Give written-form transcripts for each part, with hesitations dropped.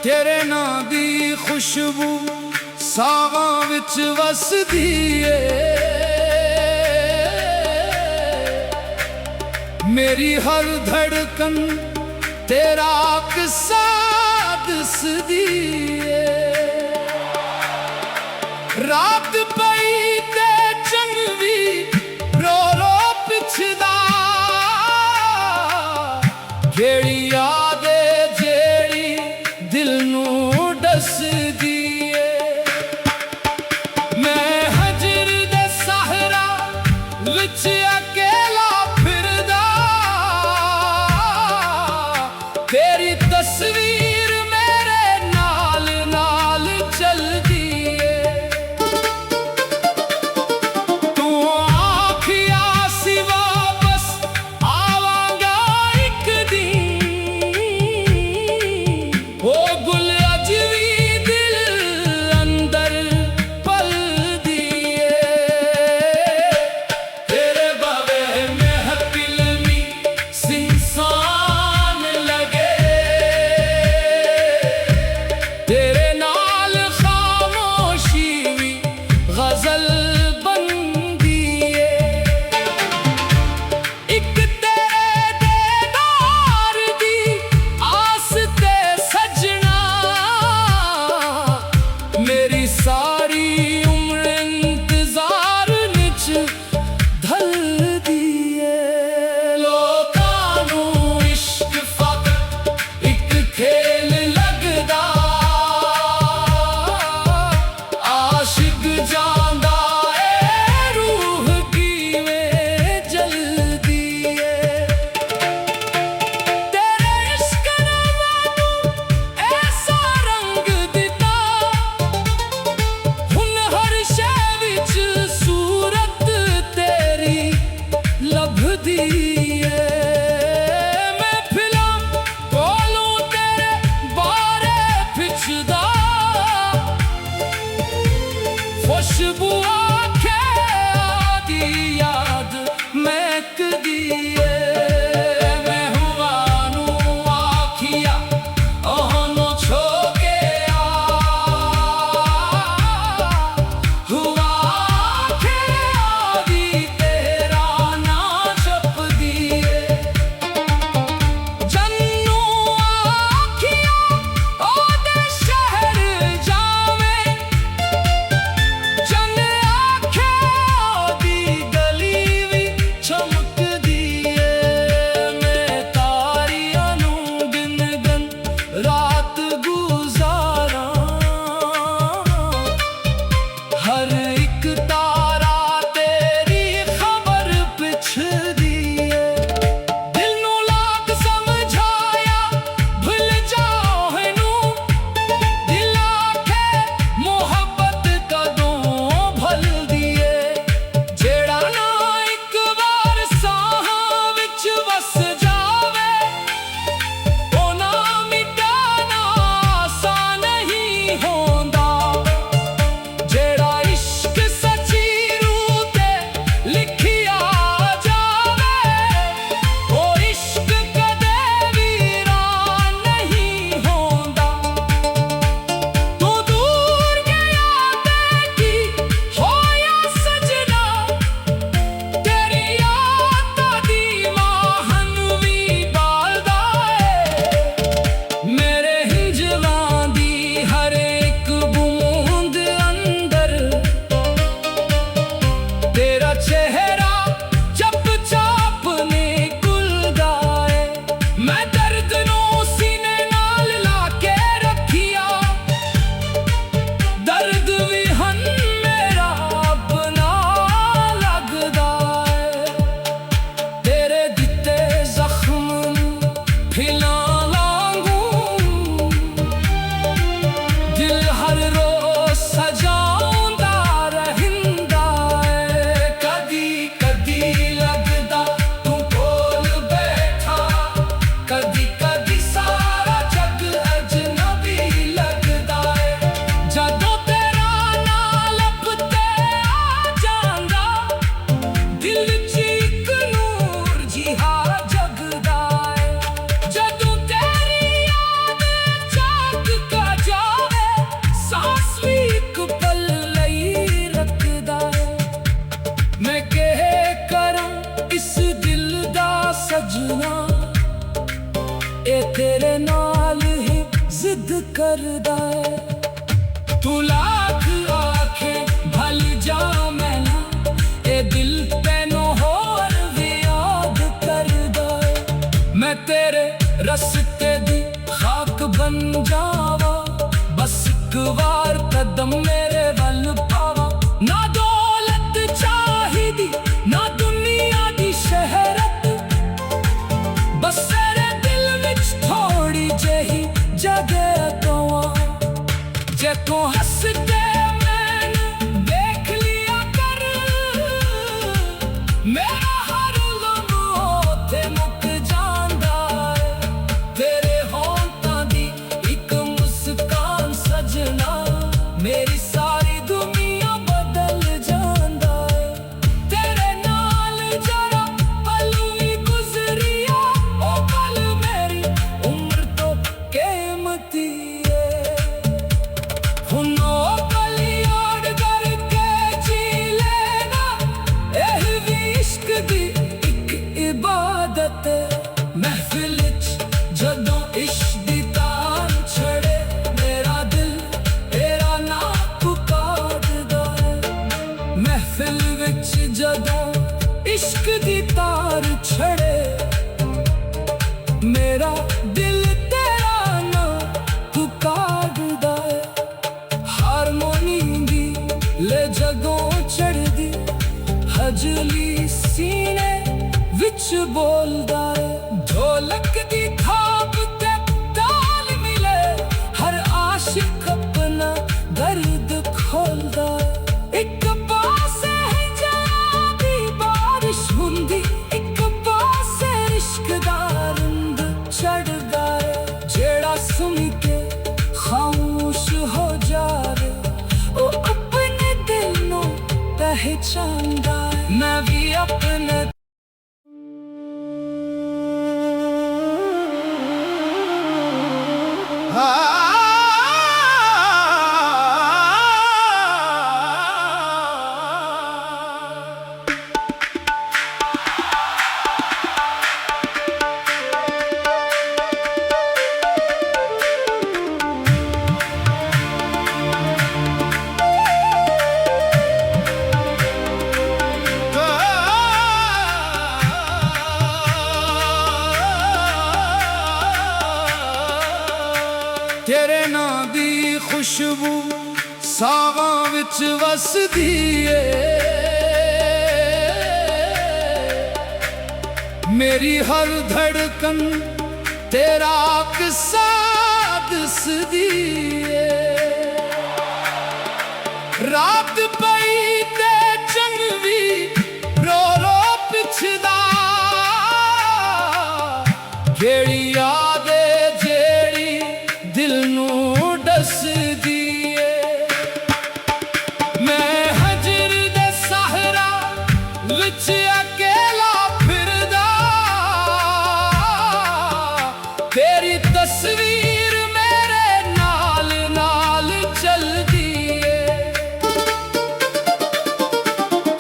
तेरे नां दी खुशबू सावां विच वसदी ए। मेरी हर धड़कन तेरा किस्सा दसदी ए। रात पई ते चंगी रो रो पिछदा केड़ी याद जेड़ी दिल नूं डसदी ए। मैं हजर दे सहरा विच अकेला फिरदा तेरी तस्वीर मेरे नाल नाल चलदी ए। तू आखिया सी वापस आवांगा एक दिन ओ गुल अज भी दिल अंदर पलदी ए। तेरे बावे महफिलमी सिंसान लगे तेरे नाल खामोशी भी गजल बनदी ए। एक तेरे दीदार दी आस ते सजना मेरी सारी उम्र इंतजार विच ढलदी ए। लोकां नूं इश्क फकत एक खेल लगदा आशिक जांदा ए रूह किवें जलदी ए। तेरे इश्क ने मैनू ऐसा रंग दिता हुन हर शै विच सूरत तेरी लभदी ए। महफिलां कोलों तेरे बारे पिछदा खुशबू आखे आदी याद महकदी ए। मैं हुआ नूं आखिया ओहनू छो के आ हुआ आखे आदी तेरा नां जपदी ए। जन्नू आखिया ओदे शहर जावे चंद आखे ओदी गली भी चमकदी ए। सजना ए तेरे नाल ही जिद करदा है। तू लाख आखे भल जा मैना ए दिल तैनू होर भी याद करदा है। मैं तेरे रस्ते दी खाक बन जावा, बस एक बार कदम मेरे वल पावा। ना दौलत चाहिदी ना दुनिया दी शहरत, बस तेरे दिल विच थोड़ी जही जगह कवा। जे तू हस के मैनू देख लिया कर, मेरा हर लम्हा ओथे मुक जांदा है। तेरे होंठां दी इक मुस्कान सजना, मेरी सारी दुनिया बदल जांदा है। तेरे नाल जरा पल भी गुजरिया, ओ पल मेरी उम्र तो कीमती है। हुन ओ पल याद करके जी लेना, एह भी इश्क दी इक इबादत है। महफिल च जदों इश्क दी तान छड़े, मेरा दिल तेरा नाम पुकारदा है। महफिल विच जदों इश्क दी तार छड़े, मेरा दिल तेरा नाम पुकारदा है। हारमोनी दी ले जदों चढ़दी, हजली सीने विच बोलदा है। ढोलक दी थाप ते ताल मिले, हर आशिक अपना दर्द खोलदा है। एक पासे हिजाब दी बारिश हुंदी, एक पासे इश्क दा रंग चढ़दा है। जेड़ा सुन के खामोश हो जावे, ओ अपने दिल नू पहचानदा है। मैं भी अपने तेरे नां दी खुशबू सावां विच वसदी ए, मेरी हर धड़कन तेरा किस्सा दसदी ए। रात पई ते चंग भी रो रो पिछदा, केड़ी याद जेड़ी दिल नू डसदी ए। मैं हजर दे सहरा विच अकेला फिरदा, तेरी तस्वीर मेरे नाल नाल चलदी ए।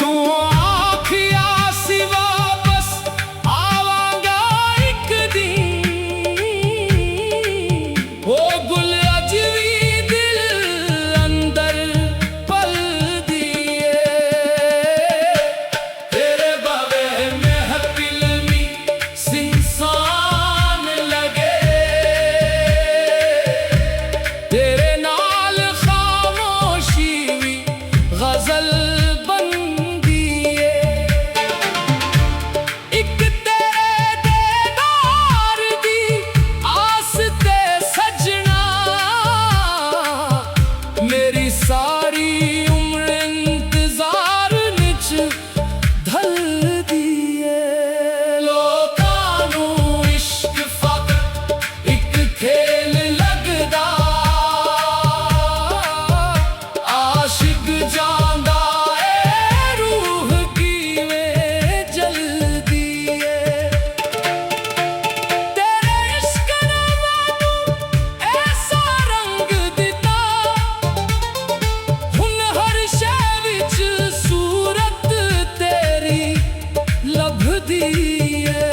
तू आखिया सी वापस आवांगा एक दिन, ओ गुल अज भी दिल अंदर पल दिए। तेरे बावे महफिल में सिंसान लगे, तेरे नाल खामोशी भी गजल बन दिए। एक तेरे दीदार दी आस ते सजना, मेरी सारी उम्र इंतजार निच ढल दिए। लोकां नू इश्क फकत एक खेल लगदा, आशिक जांदा ए रूह कीवें जलदी ए। तेरे इश्क ने मैनू ऐसा रंग दिता, हुन हर शै विच सूरत तेरी लभदी ए।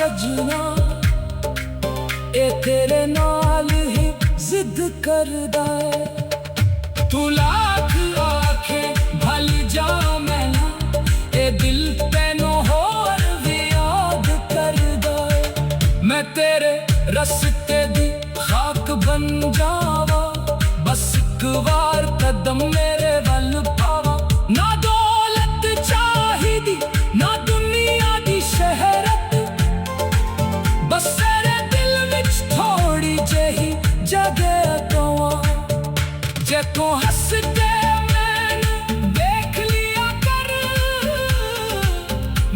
सजना ए तेरे नाल ही जिद करदा है। तू लाख आखे भल जा मैनू ए दिल तैनू होर भी याद करदा है। मैं तेरे रस्ते दी खाक बन जावा, बस एक बार कदम मेरे वल पावा। ना दौलत चाहिदी ना दुनिया दी शहरत, बस तेरे दिल विच थोड़ी जेही जगह कवा। जे तू हंस के मैनू देख लिया कर,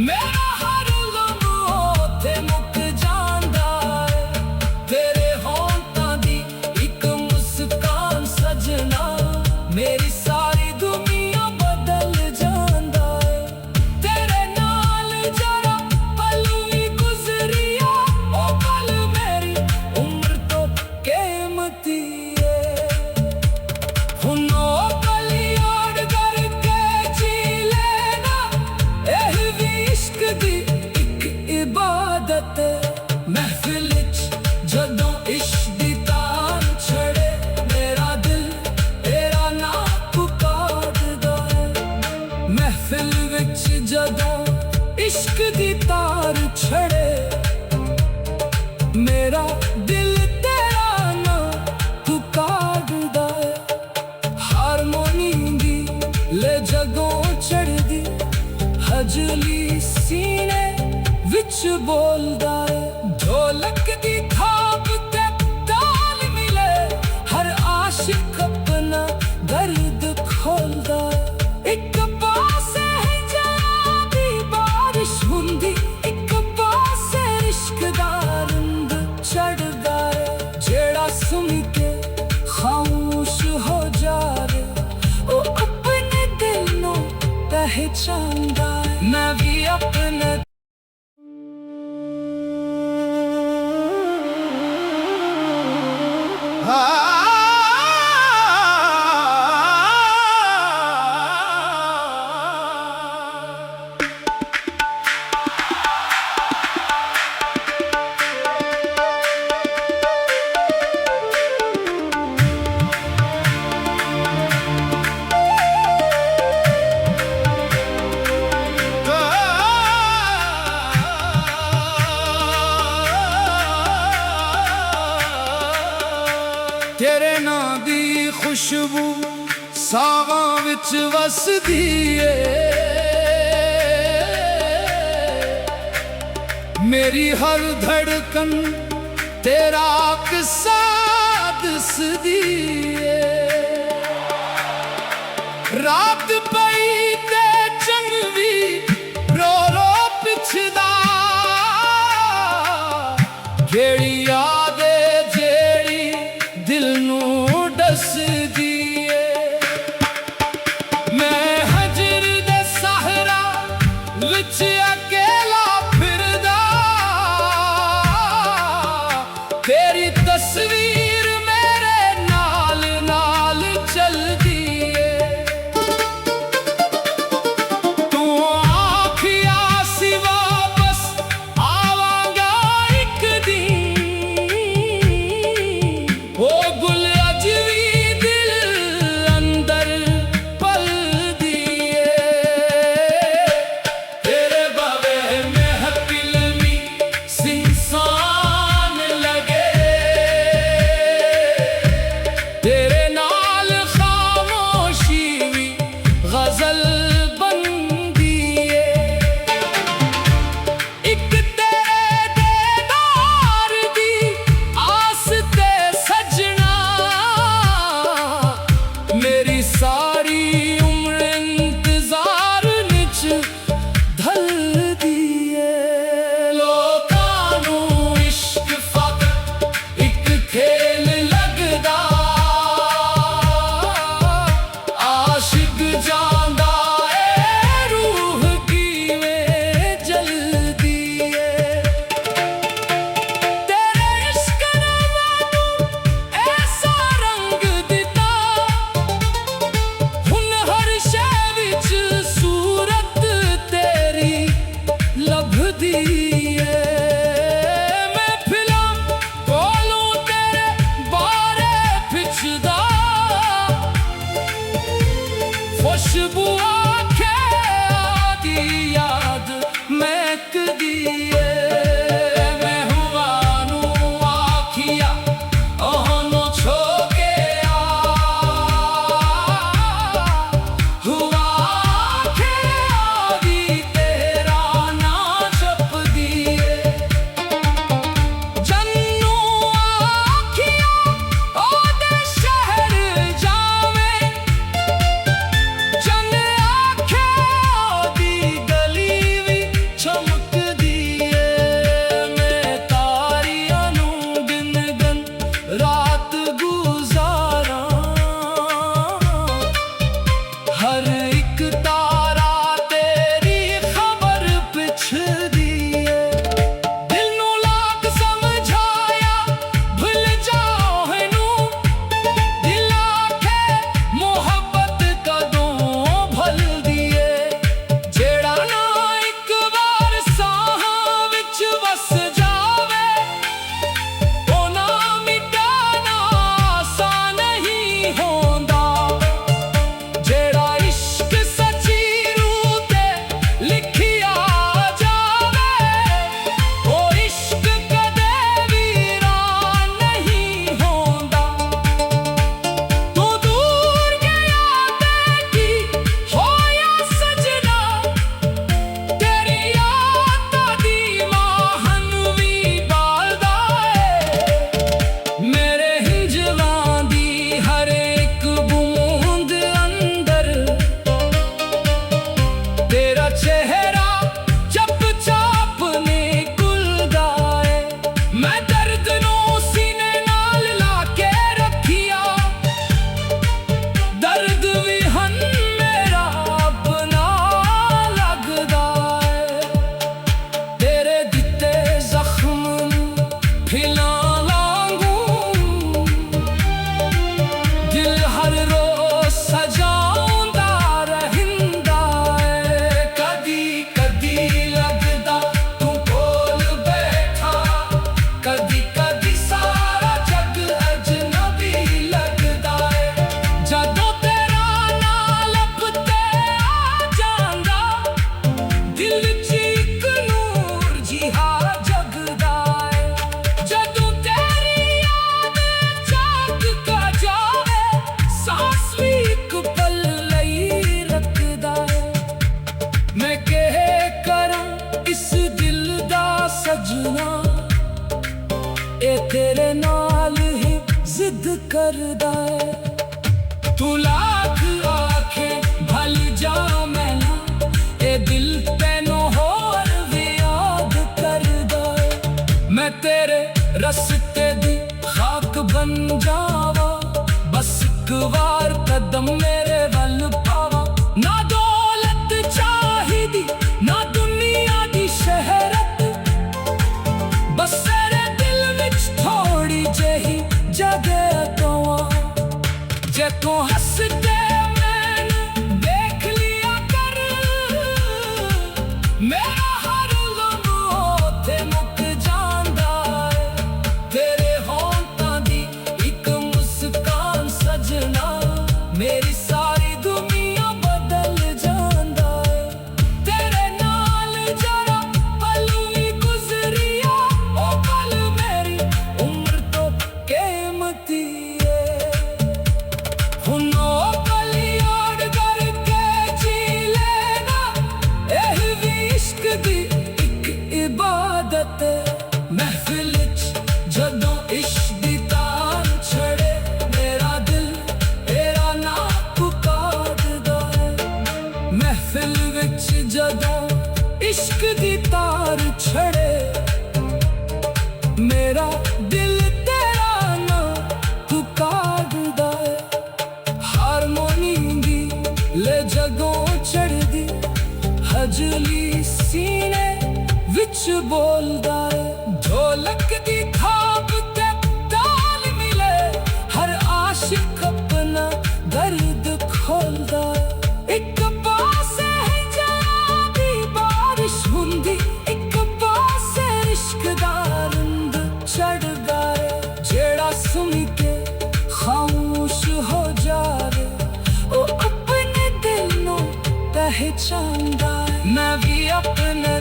मेरा हर लम्हा ते मुक जांदा है। तेरे होंठां दी इक मुस्कान सजना, मेरी सारी दुनिया बदल जांदा है। तेरे नाल जरा पल भी गुजरिया, ओ पल मेरी उम्र तो कीमती है। हुन ओ पल याद करके जी लेना, एह भी इश्क दी इक इबादत है। महफिल च जदों इश्क दी तान छड़े, मेरा दिल तेरा नाम पुकारदा है। महफिल विच जदों इश्क दी तार छड़े, मेरा दिल तेरा नाम पुकारदा है। हारमोनी दी ले जगों चढ़दी, हजली सीने विच बोलदा है। ढोलक दी थाप ते ताल मिले, हर आशिक अपना दर्द खोलदा है। एक पासे हिजाब दी बारिश हुंदी, एक पासे इश्क दा रंग चढ़दा है। जेड़ा सुन के खामोश हो जावे, ओ अपने दिल नू पहचानदा है। मैं भी अपने तेरे नां दी खुशबू सावां विच वसदी ए। मेरी हर धड़कन तेरा किस्सा दसदी ए। रात पई ते चंग भी रो रो पिछदा, केड़ी याद जेड़ी दिल नू डसदी ए। मैं हजर दे सहरा विच अकेला फिरदा, तेरी तस्वीर मेरे नाल नाल चलदी ए। तू आखिया सी वापस आवांगा एक दिन, सजना ए तेरे नाल ही जिद करदा है। तू लाख आखे भल जा मैं ना ए दिल तैनू होर भी याद करदा है। मैं तेरे रस्ते दी खाक बन जावा बस एक बार कदम मेरे वल पावा। ना दौलत चाहिदी ना दुनिया दी शहरत बस तेरे दिल विच थोड़ी जही जगह तो जे तू हस के मैनू देख लिया कर मेरा हर लम्हा ते मुक जांदा है। तेरे होंठां दी इक मुस्कान सजना मेरी सारी दुनिया बदल जांदा है। तेरे नाल जरा पल भी गुजरिया ओ पल मेरी उम्र तो कीमती है। हुन ओ पल याद करके जी लेना एह भी इश्क दी इक इबादत है। महफिल च जदों इश्क दी तान छड़े मेरा दिल तेरा नाम पुकारदा है। महफिल विच जदों इश्क दी तार छड़े मेरा दिल तेरा नाम पुकारदा है। हारमोनी दी ले जगों चढ़दी हजली सीने विच बोलदा है। ढोलक दी थाप ते ताल मिले हर आशिक अपना दर्द खोलदा है। एक पासे है जरा दी बारिश हुंदी एक पासे इश्क दा रंग चढ़दा है। जेड़ा सुन के खामोश हो जावे ओ अपने दिल नू पहचानदा है। मैं भी अपने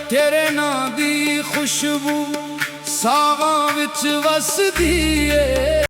तेरे नां दी खुशबू सावां विच वसदी ए।